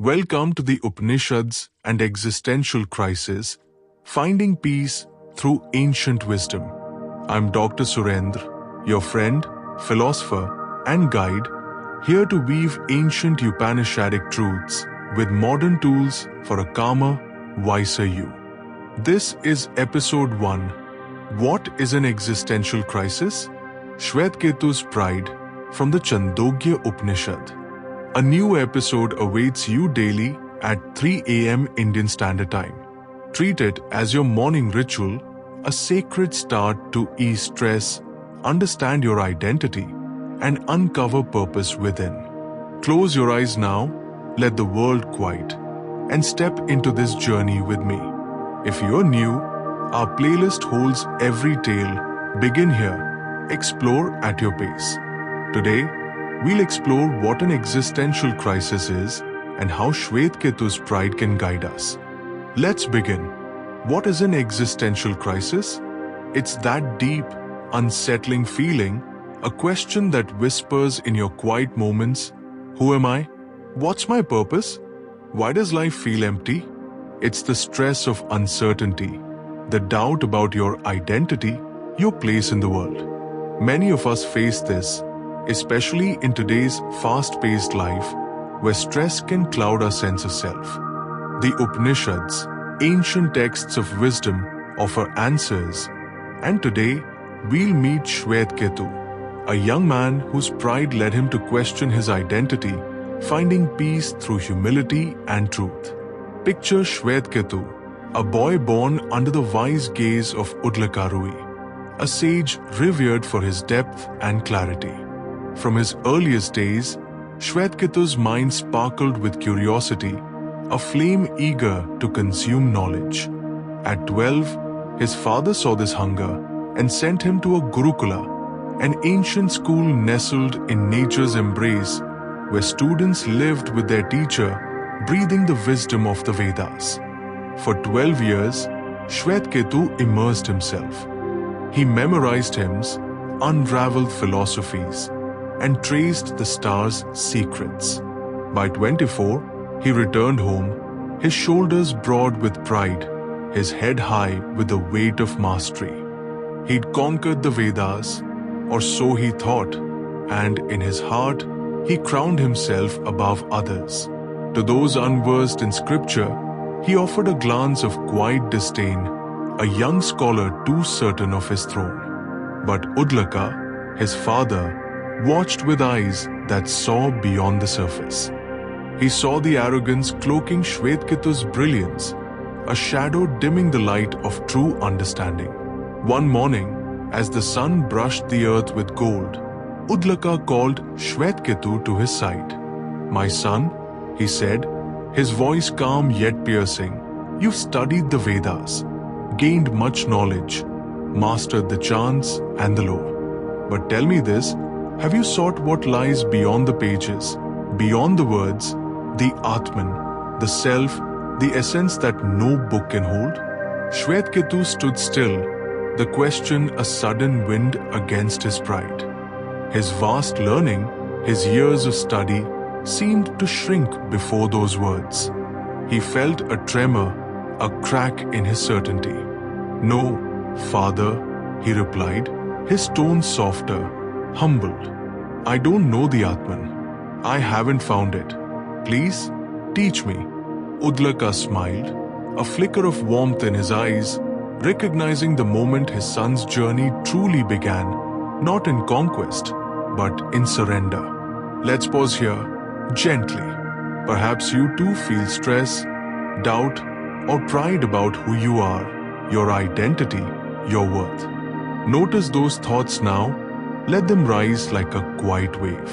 Welcome to the Upanishads and Existential Crisis, Finding Peace Through Ancient Wisdom. I'm Dr. Surendra, your friend, philosopher, and guide, here to weave ancient Upanishadic truths with modern tools for a calmer, wiser you. This is Episode 1. What is an existential crisis? Śvetaketu's pride from the Chandogya Upanishad. A new episode awaits you daily at 3 AM Indian Standard Time. Treat it as your morning ritual, a sacred start to ease stress, understand your identity, and uncover purpose within. Close your eyes now, let the world quiet, and step into this journey with me. If you're new, our playlist holds every tale. Begin here, explore at your pace. Today, we'll explore what an existential crisis is and how Śvetaketu's pride can guide us. Let's begin. What is an existential crisis? It's that deep, unsettling feeling, a question that whispers in your quiet moments. Who am I? What's my purpose? Why does life feel empty? It's the stress of uncertainty, the doubt about your identity, your place in the world. Many of us face this, especially in today's fast-paced life, where stress can cloud our sense of self. The Upanishads, ancient texts of wisdom, offer answers, and today we'll meet Śvetaketu, a young man whose pride led him to question his identity, finding peace through humility and truth. Picture Śvetaketu, a boy born under the wise gaze of Uddālaka, a sage revered for his depth and clarity. From his earliest days, Śvetaketu's mind sparkled with curiosity, a flame eager to consume knowledge. At 12, his father saw this hunger and sent him to a Gurukula, an ancient school nestled in nature's embrace, where students lived with their teacher, breathing the wisdom of the Vedas. For 12 years, Śvetaketu immersed himself. He memorized hymns, unraveled philosophies, and traced the stars' secrets. By 24, he returned home, his shoulders broad with pride, his head high with the weight of mastery. He'd conquered the Vedas, or so he thought, and in his heart, he crowned himself above others. To those unversed in scripture, he offered a glance of quiet disdain, a young scholar too certain of his throne. But Uddālaka, his father, watched with eyes that saw beyond the surface. He saw the arrogance cloaking Śvetaketu's brilliance, a shadow dimming the light of true understanding. One morning, as the sun brushed the earth with gold, Uddālaka called Śvetaketu to his side. "My son," he said, his voice calm yet piercing, "you've studied the Vedas, gained much knowledge, mastered the chants and the law. But tell me this, have you sought what lies beyond the pages, beyond the words, the Atman, the self, the essence that no book can hold?" Śvetaketu stood still, the question a sudden wind against his pride. His vast learning, his years of study, seemed to shrink before those words. He felt a tremor, a crack in his certainty. "No, father," he replied, his tone softer, humbled. "I don't know the Atman. I haven't found it. Please, teach me." Uddālaka smiled, a flicker of warmth in his eyes, recognizing the moment his son's journey truly began, not in conquest, but in surrender. Let's pause here, gently. Perhaps you too feel stress, doubt, or pride about who you are, your identity, your worth. Notice those thoughts now. Let them rise like a quiet wave.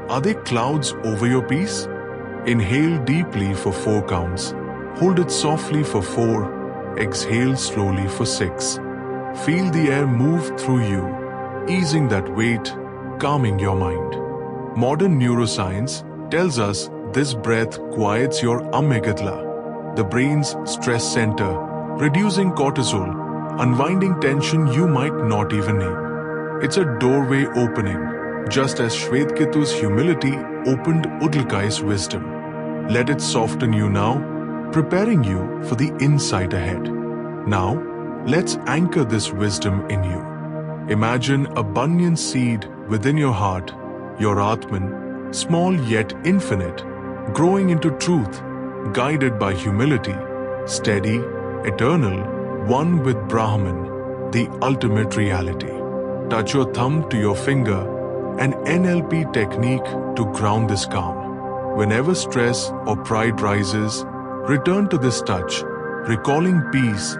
Are they clouds over your peace? Inhale deeply for 4 counts. Hold it softly for 4. Exhale slowly for 6. Feel the air move through you, easing that weight, calming your mind. Modern neuroscience tells us this breath quiets your amygdala, the brain's stress center, reducing cortisol, unwinding tension you might not even name. It's a doorway opening, just as Śvetaketu's humility opened Uddālaka's wisdom. Let it soften you now, preparing you for the insight ahead. Now, let's anchor this wisdom in you. Imagine a banyan seed within your heart, your Atman, small yet infinite, growing into truth, guided by humility, steady, eternal, one with Brahman, the ultimate reality. Touch your thumb to your finger, an NLP technique to ground this calm. Whenever stress or pride rises, return to this touch, recalling peace,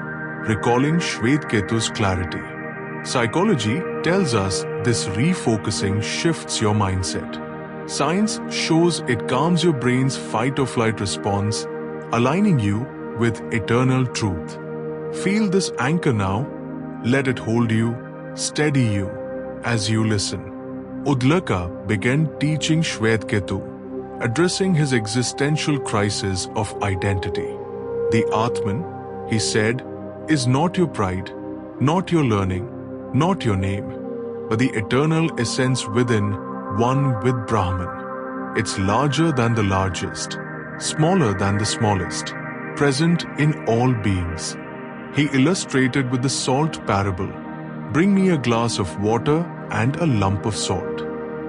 recalling Śvetaketu's clarity. Psychology tells us this refocusing shifts your mindset. Science shows it calms your brain's fight-or-flight response, aligning you with eternal truth. Feel this anchor now. Let it hold you, steady you, as you listen. Uddālaka began teaching Śvetaketu, addressing his existential crisis of identity. The Atman, he said, is not your pride, not your learning, not your name, but the eternal essence within, one with Brahman. It's larger than the largest, smaller than the smallest, present in all beings. He illustrated with the salt parable. Bring me a glass of water and a lump of salt.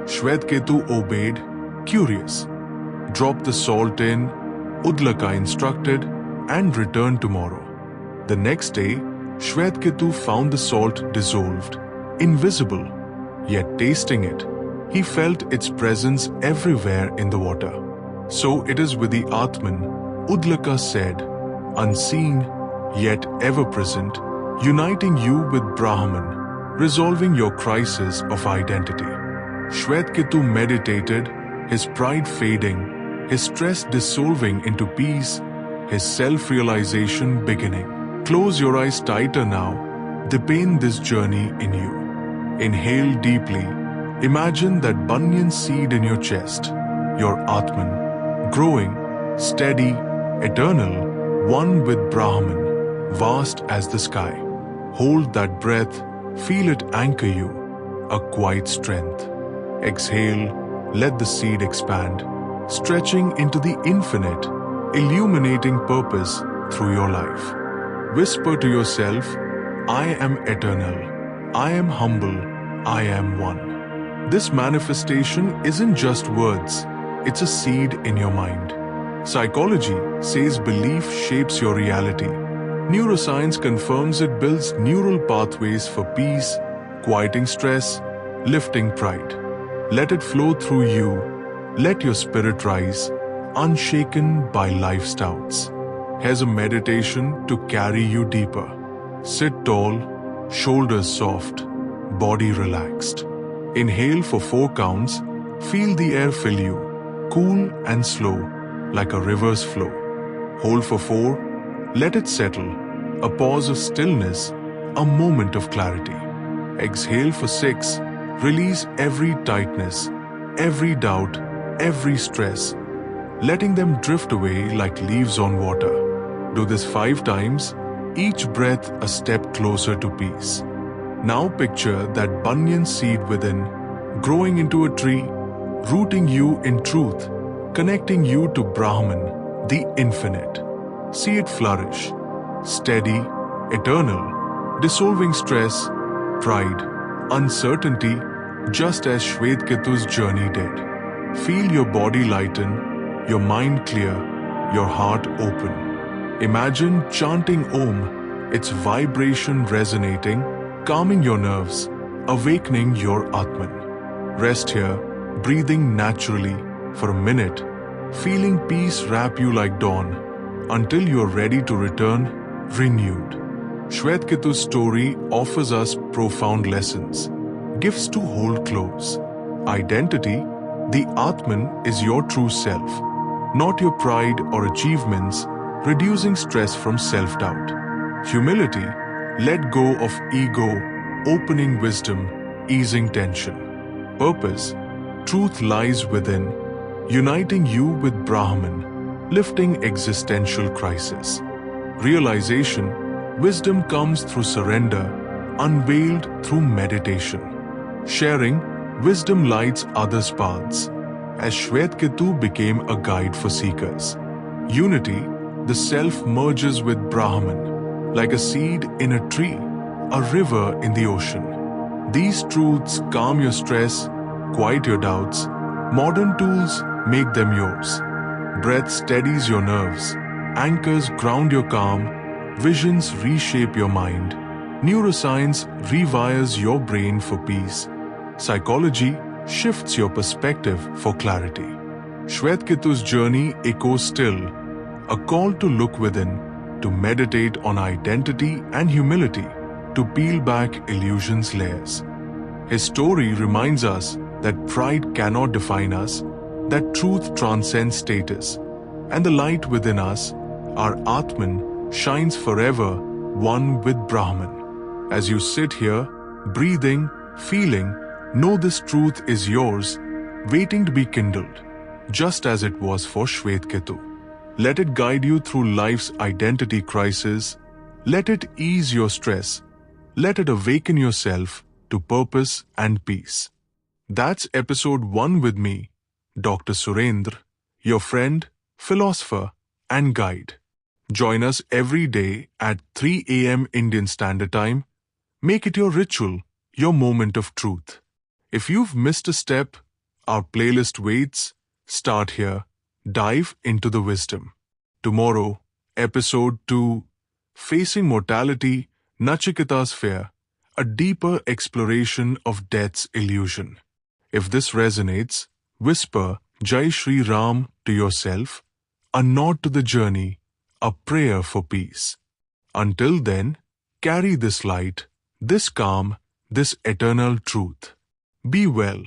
Śvetaketu obeyed, curious. Drop the salt in, Uddālaka instructed, and return tomorrow. The next day, Śvetaketu found the salt dissolved, invisible, yet tasting it, he felt its presence everywhere in the water. So it is with the Atman, Uddālaka said, unseen, yet ever-present, uniting you with Brahman, resolving your crisis of identity. Śvetaketu meditated, his pride fading, his stress dissolving into peace, his self-realization beginning. Close your eyes tighter now, deepen this journey in you. Inhale deeply, imagine that banyan seed in your chest, your Atman, growing, steady, eternal, one with Brahman, vast as the sky. Hold that breath, feel it anchor you, a quiet strength. Exhale, let the seed expand, stretching into the infinite, illuminating purpose through your life. Whisper to yourself, I am eternal, I am humble, I am one. This manifestation isn't just words, it's a seed in your mind. Psychology says belief shapes your reality. Neuroscience confirms it builds neural pathways for peace, quieting stress, lifting pride. Let it flow through you. Let your spirit rise, unshaken by life's doubts. Here's a meditation to carry you deeper. Sit tall, shoulders soft, body relaxed. Inhale for 4 counts. Feel the air fill you, cool and slow, like a river's flow. Hold for 4. Let it settle. A pause of stillness, a moment of clarity. Exhale for 6. Release every tightness, every doubt, every stress, letting them drift away like leaves on water. Do this 5 times, each breath a step closer to peace. Now picture that banyan seed within, growing into a tree, rooting you in truth, connecting you to Brahman, the infinite. See it flourish, steady, eternal, dissolving stress, pride, uncertainty, just as Śvetaketu's journey did. Feel your body lighten, your mind clear, your heart open. Imagine chanting Om, its vibration resonating, calming your nerves, awakening your Atman. Rest here, breathing naturally for a minute, feeling peace wrap you like dawn, until you're ready to return, renewed. Śvetaketu's story offers us profound lessons, gifts to hold close. Identity, the Atman, is your true self, not your pride or achievements, reducing stress from self-doubt. Humility, let go of ego, opening wisdom, easing tension. Purpose, truth lies within, uniting you with Brahman, lifting existential crisis. Realization, wisdom comes through surrender, unveiled through meditation. Sharing, wisdom lights others' paths. as Śvetaketu became a guide for seekers. Unity, the self merges with Brahman, like a seed in a tree, a river in the ocean. These truths calm your stress, quiet your doubts. Modern tools make them yours. Breath steadies your nerves. Anchors ground your calm. Visions reshape your mind. Neuroscience rewires your brain for peace. Psychology shifts your perspective for clarity. Śvetaketu's journey echoes still, a call to look within, to meditate on identity and humility, to peel back illusion's layers. His story reminds us that pride cannot define us, that truth transcends status, and the light within us, our Atman, shines forever, one with Brahman. As you sit here, breathing, feeling, know this truth is yours, waiting to be kindled, just as it was for Śvetaketu. Let it guide you through life's identity crisis. Let it ease your stress. Let it awaken yourself to purpose and peace. That's episode 1 with me, Dr. Surendra, your friend, philosopher, and guide. Join us every day at 3 a.m. Indian Standard Time. Make it your ritual, your moment of truth. If you've missed a step, our playlist waits. Start here. Dive into the wisdom. Tomorrow, episode 2, Facing Mortality, Nachiketa's Fear, a deeper exploration of death's illusion. If this resonates, whisper Jai Shri Ram to yourself, a nod to the journey, a prayer for peace. Until then, carry this light, this calm, this eternal truth. Be well.